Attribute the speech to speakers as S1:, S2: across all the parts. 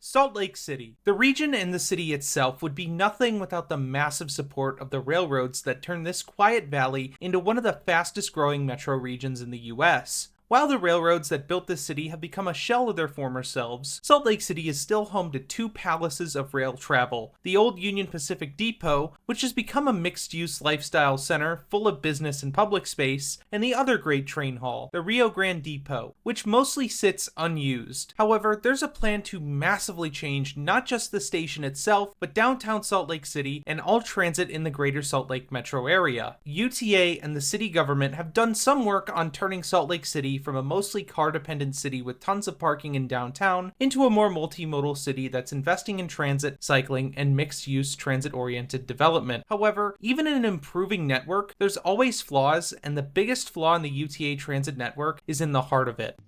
S1: Salt Lake City. The region and the city itself would be nothing without the massive support of the railroads that turn this quiet valley into one of the fastest growing metro regions in the US. While the railroads that built this city have become a shell of their former selves, Salt Lake City is still home to two palaces of rail travel: the old Union Pacific Depot, which has become a mixed-use lifestyle center full of business and public space, and the other great train hall, the Rio Grande Depot, which mostly sits unused. However, there's a plan to massively change not just the station itself, but downtown Salt Lake City and all transit in the greater Salt Lake metro area. UTA and the city government have done some work on turning Salt Lake City from a mostly car-dependent city with tons of parking in downtown into a more multimodal city that's investing in transit, cycling, and mixed-use transit-oriented development. However, even in an improving network, there's always flaws, and the biggest flaw in the UTA transit network is in the heart of it.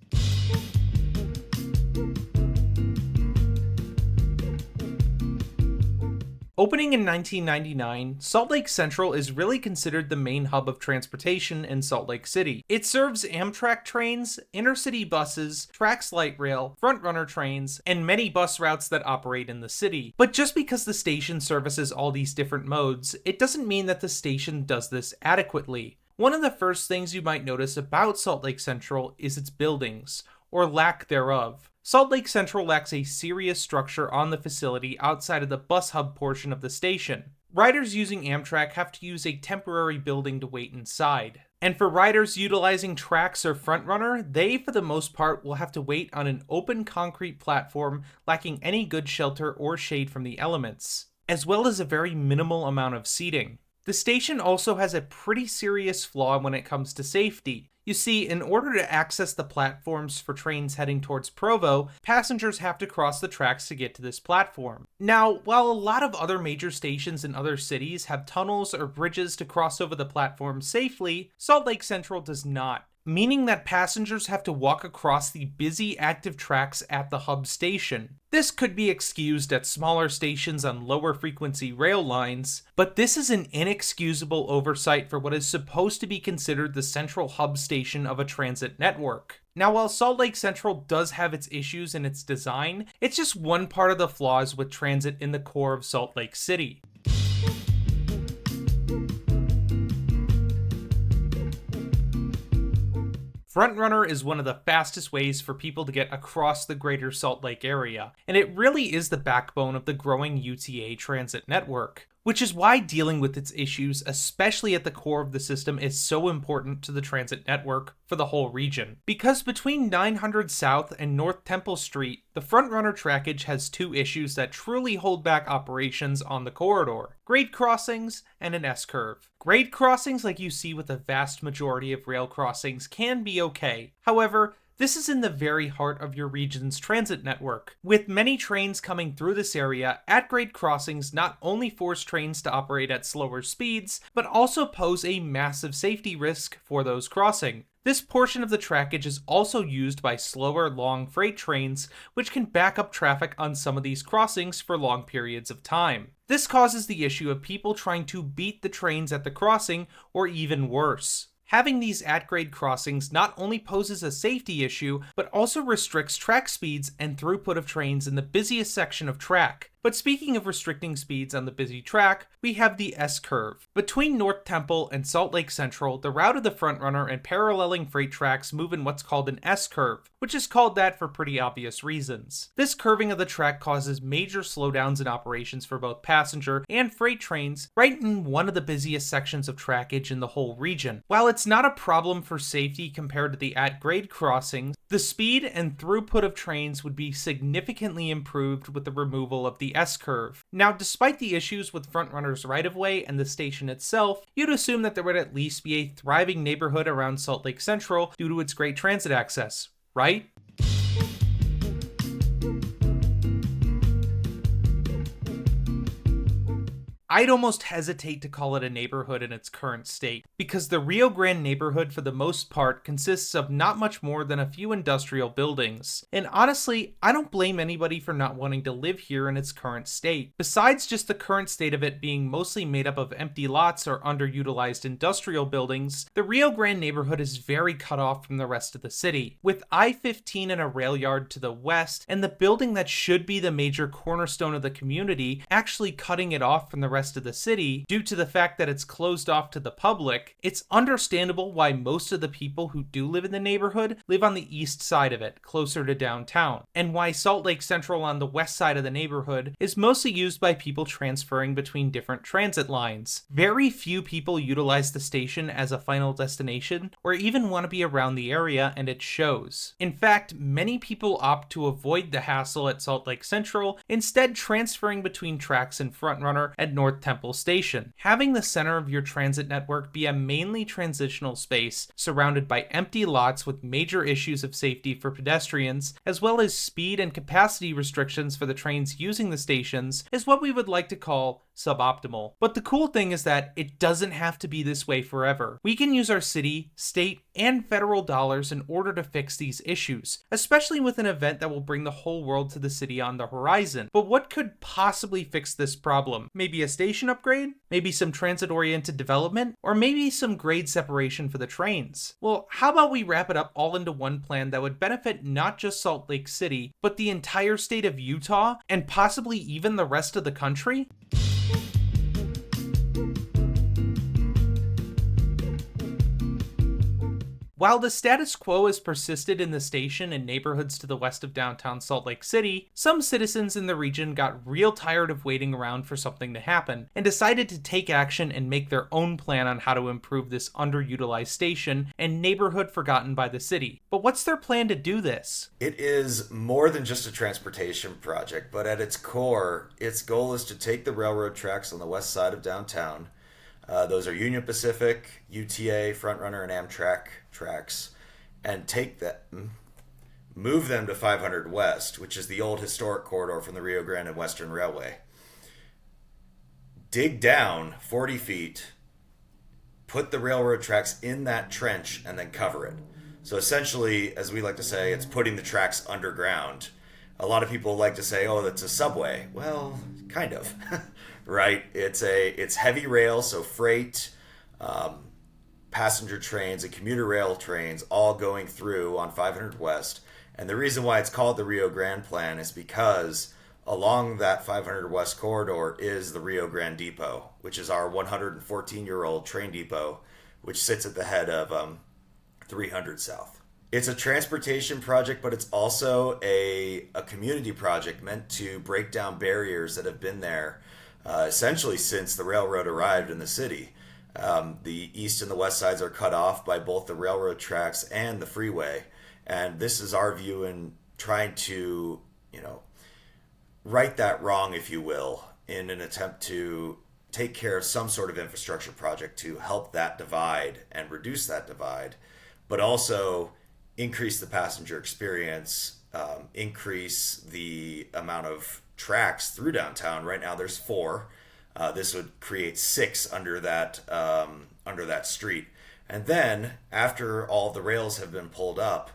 S1: Opening in 1999, Salt Lake Central is really considered the main hub of transportation in Salt Lake City. It serves Amtrak trains, intercity buses, Trax light rail, FrontRunner trains, and many bus routes that operate in the city. But just because the station services all these different modes, it doesn't mean that the station does this adequately. One of the first things you might notice about Salt Lake Central is its buildings, or lack thereof. Salt Lake Central lacks a serious structure on the facility outside of the bus hub portion of the station. Riders using Amtrak have to use a temporary building to wait inside. And for riders utilizing Trax or FrontRunner, they, for the most part, will have to wait on an open concrete platform lacking any good shelter or shade from the elements, as well as a very minimal amount of seating. The station also has a pretty serious flaw when it comes to safety. You see, in order to access the platforms for trains heading towards Provo, passengers have to cross the tracks to get to this platform. Now, while a lot of other major stations in other cities have tunnels or bridges to cross over the platform safely, Salt Lake Central does not, meaning that passengers have to walk across the busy active tracks at the hub station. This could be excused at smaller stations on lower frequency rail lines, but this is an inexcusable oversight for what is supposed to be considered the central hub station of a transit network. Now, while Salt Lake Central does have its issues in its design, it's just one part of the flaws with transit in the core of Salt Lake City. FrontRunner is one of the fastest ways for people to get across the greater Salt Lake area, and it really is the backbone of the growing UTA transit network, which is why dealing with its issues, especially at the core of the system, is so important to the transit network for the whole region. Because between 900 South and North Temple Street, the FrontRunner trackage has two issues that truly hold back operations on the corridor: grade crossings and an S-curve. Grade crossings, like you see with the vast majority of rail crossings, can be okay. However, this is in the very heart of your region's transit network. With many trains coming through this area, at-grade crossings not only force trains to operate at slower speeds, but also pose a massive safety risk for those crossing. This portion of the trackage is also used by slower, long freight trains, which can back up traffic on some of these crossings for long periods of time. This causes the issue of people trying to beat the trains at the crossing, or even worse. Having these at-grade crossings not only poses a safety issue, but also restricts track speeds and throughput of trains in the busiest section of track. But speaking of restricting speeds on the busy track, we have the S-curve. Between North Temple and Salt Lake Central, the route of the FrontRunner and paralleling freight tracks move in what's called an S-curve, which is called that for pretty obvious reasons. This curving of the track causes major slowdowns in operations for both passenger and freight trains right in one of the busiest sections of trackage in the whole region. While it's not a problem for safety compared to the at-grade crossings, the speed and throughput of trains would be significantly improved with the removal of the S-curve. Now, despite the issues with FrontRunner's right-of-way and the station itself, you'd assume that there would at least be a thriving neighborhood around Salt Lake Central due to its great transit access, right? I'd almost hesitate to call it a neighborhood in its current state, because the Rio Grande neighborhood for the most part consists of not much more than a few industrial buildings. And honestly, I don't blame anybody for not wanting to live here in its current state. Besides just the current state of it being mostly made up of empty lots or underutilized industrial buildings, the Rio Grande neighborhood is very cut off from the rest of the city, with I-15 and a rail yard to the west, and the building that should be the major cornerstone of the community actually cutting it off from the rest of the city due to the fact that it's closed off to the public. It's understandable why most of the people who do live in the neighborhood live on the east side of it, closer to downtown, and why Salt Lake Central on the west side of the neighborhood is mostly used by people transferring between different transit lines. Very few people utilize the station as a final destination or even want to be around the area, and it shows. In fact, many people opt to avoid the hassle at Salt Lake Central, instead transferring between tracks in FrontRunner and North Temple Station. Having the center of your transit network be a mainly transitional space surrounded by empty lots with major issues of safety for pedestrians, as well as speed and capacity restrictions for the trains using the stations, is what we would like to call suboptimal. But the cool thing is that it doesn't have to be this way forever. We can use our city, state, and federal dollars in order to fix these issues, especially with an event that will bring the whole world to the city on the horizon. But what could possibly fix this problem? Maybe a station upgrade? Maybe some transit-oriented development? Or maybe some grade separation for the trains? Well, how about we wrap it up all into one plan that would benefit not just Salt Lake City, but the entire state of Utah, and possibly even the rest of the country? While the status quo has persisted in the station and neighborhoods to the west of downtown Salt Lake City, some citizens in the region got real tired of waiting around for something to happen and decided to take action and make their own plan on how to improve this underutilized station and neighborhood forgotten by the city. But what's their plan to do this?
S2: It is more than just a transportation project, but at its core, its goal is to take the railroad tracks on the west side of downtown. Those are Union Pacific, UTA, FrontRunner, and Amtrak tracks, and take them, move them to 500 West, which is the old historic corridor from the Rio Grande and Western Railway. Dig down 40 feet, put the railroad tracks in that trench, and then cover it. So essentially, as we like to say, it's putting the tracks underground. A lot of people like to say, oh, that's a subway. Well, kind of. Right? It's heavy rail, so freight, passenger trains, and commuter rail trains all going through on 500 West. And the reason why it's called the Rio Grande Plan is because along that 500 West corridor is the Rio Grande Depot, which is our 114-year-old train depot, which sits at the head of 300 South. It's a transportation project, but it's also a community project meant to break down barriers that have been there essentially since the railroad arrived in the city. The east and the west sides are cut off by both the railroad tracks and the freeway. And this is our view in trying to, right that wrong, if you will, in an attempt to take care of some sort of infrastructure project to help that divide and reduce that divide, but also increase the passenger experience, increase the amount of tracks through downtown. Right now there's 4. This would create 6 under that street. And then after all the rails have been pulled up,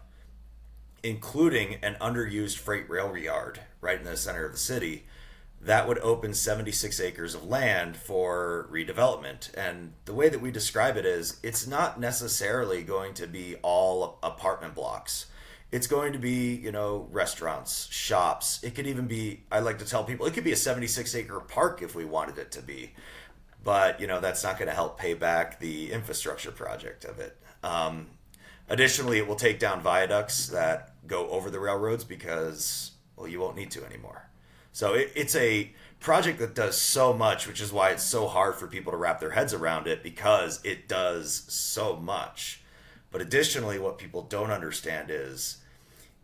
S2: including an underused freight rail yard right in the center of the city, that would open 76 acres of land for redevelopment. And the way that we describe it is, it's not necessarily going to be all apartment blocks. It's going to be, restaurants, shops. It could even be, I like to tell people, it could be a 76-acre park if we wanted it to be. But, that's not going to help pay back the infrastructure project of it. Additionally, it will take down viaducts that go over the railroads because, well, you won't need to anymore. So it's a project that does so much, which is why it's so hard for people to wrap their heads around it, because it does so much. But additionally, what people don't understand is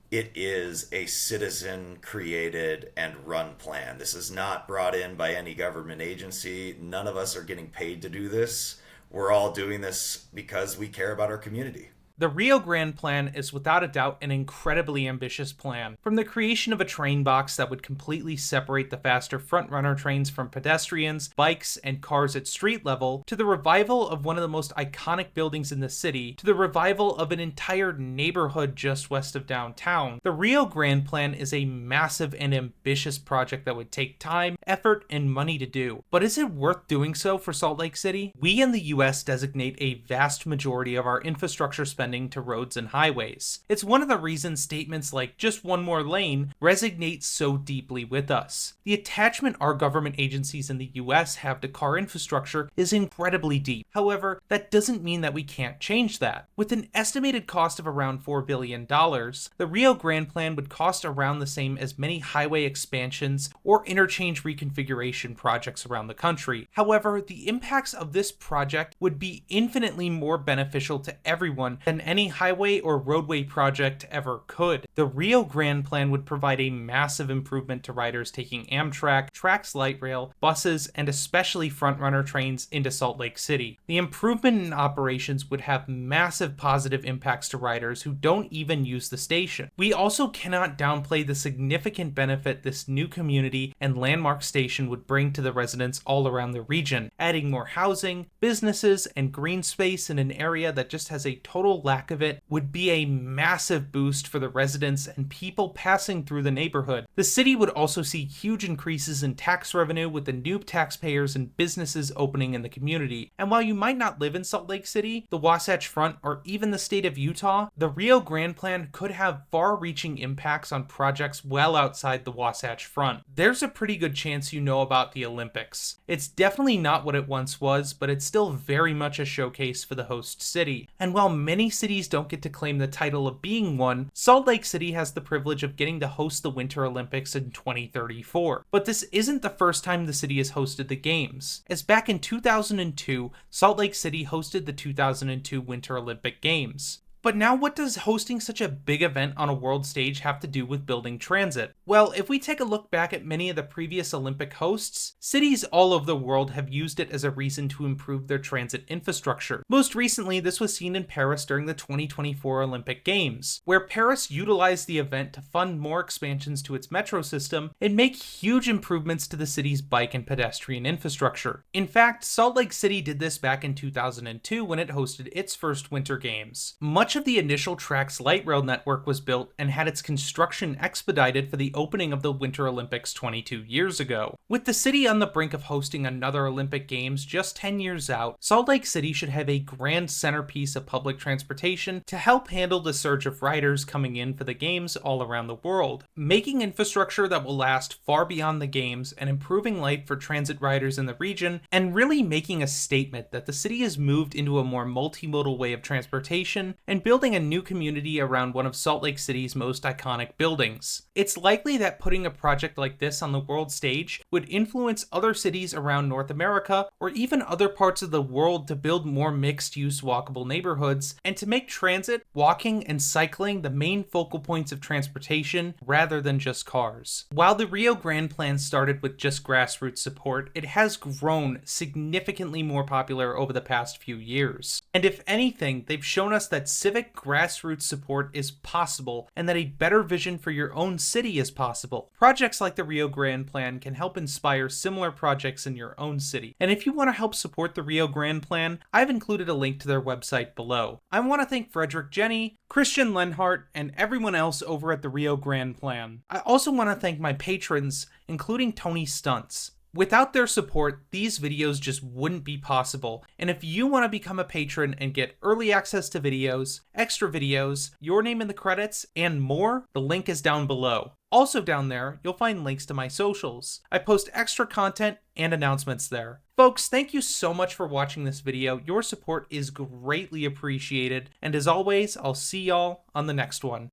S2: it is a citizen-created and run plan. This is not brought in by any government agency. None of us are getting paid to do this. We're all doing this because we care about our community.
S1: The Rio Grande Plan is without a doubt an incredibly ambitious plan. From the creation of a train box that would completely separate the faster FrontRunner trains from pedestrians, bikes, and cars at street level, to the revival of one of the most iconic buildings in the city, to the revival of an entire neighborhood just west of downtown, the Rio Grande Plan is a massive and ambitious project that would take time, effort, and money to do. But is it worth doing so for Salt Lake City? We in the US designate a vast majority of our infrastructure spending to roads and highways. It's one of the reasons statements like "just one more lane" resonate so deeply with us. The attachment our government agencies in the US have to car infrastructure is incredibly deep. However, that doesn't mean that we can't change that. With an estimated cost of around $4 billion, the Rio Grande Plan would cost around the same as many highway expansions or interchange reconfiguration projects around the country. However, the impacts of this project would be infinitely more beneficial to everyone than any highway or roadway project ever could. The Rio Grande Plan would provide a massive improvement to riders taking Amtrak, Trax Light Rail, buses, and especially FrontRunner trains into Salt Lake City. The improvement in operations would have massive positive impacts to riders who don't even use the station. We also cannot downplay the significant benefit this new community and landmark station would bring to the residents all around the region, adding more housing, businesses, and green space in an area that just has a total lack of it would be a massive boost for the residents and people passing through the neighborhood. The city would also see huge increases in tax revenue with the new taxpayers and businesses opening in the community. And while you might not live in Salt Lake City, the Wasatch Front, or even the state of Utah, the Rio Grande Plan could have far-reaching impacts on projects well outside the Wasatch Front. There's a pretty good chance you know about the Olympics. It's definitely not what it once was, but it's still very much a showcase for the host city. And while many cities don't get to claim the title of being one, Salt Lake City has the privilege of getting to host the Winter Olympics in 2034. But this isn't the first time the city has hosted the games, as back in 2002, Salt Lake City hosted the 2002 Winter Olympic Games. But now what does hosting such a big event on a world stage have to do with building transit? Well, if we take a look back at many of the previous Olympic hosts, cities all over the world have used it as a reason to improve their transit infrastructure. Most recently, this was seen in Paris during the 2024 Olympic Games, where Paris utilized the event to fund more expansions to its metro system and make huge improvements to the city's bike and pedestrian infrastructure. In fact, Salt Lake City did this back in 2002 when it hosted its first Winter Games. Much of the initial Trax light rail network was built and had its construction expedited for the opening of the Winter Olympics 22 years ago. With the city on the brink of hosting another Olympic Games just 10 years out, Salt Lake City should have a grand centerpiece of public transportation to help handle the surge of riders coming in for the games all around the world. Making infrastructure that will last far beyond the games and improving life for transit riders in the region, and really making a statement that the city has moved into a more multimodal way of transportation and building a new community around one of Salt Lake City's most iconic buildings. It's likely that putting a project like this on the world stage would influence other cities around North America or even other parts of the world to build more mixed-use walkable neighborhoods and to make transit, walking, and cycling the main focal points of transportation rather than just cars. While the Rio Grande Plan started with just grassroots support, it has grown significantly more popular over the past few years. And if anything, they've shown us that civic grassroots support is possible and that a better vision for your own city is possible. Projects like the Rio Grande Plan can help inspire similar projects in your own city. And if you want to help support the Rio Grande Plan, I've included a link to their website below. I want to thank Frederick Jenny, Christian Lenhart, and everyone else over at the Rio Grande Plan. I also want to thank my patrons, including Tony Stunts. Without their support, these videos just wouldn't be possible, and if you want to become a patron and get early access to videos, extra videos, your name in the credits, and more, the link is down below. Also down there, you'll find links to my socials. I post extra content and announcements there. Folks, thank you so much for watching this video. Your support is greatly appreciated, and as always, I'll see y'all on the next one.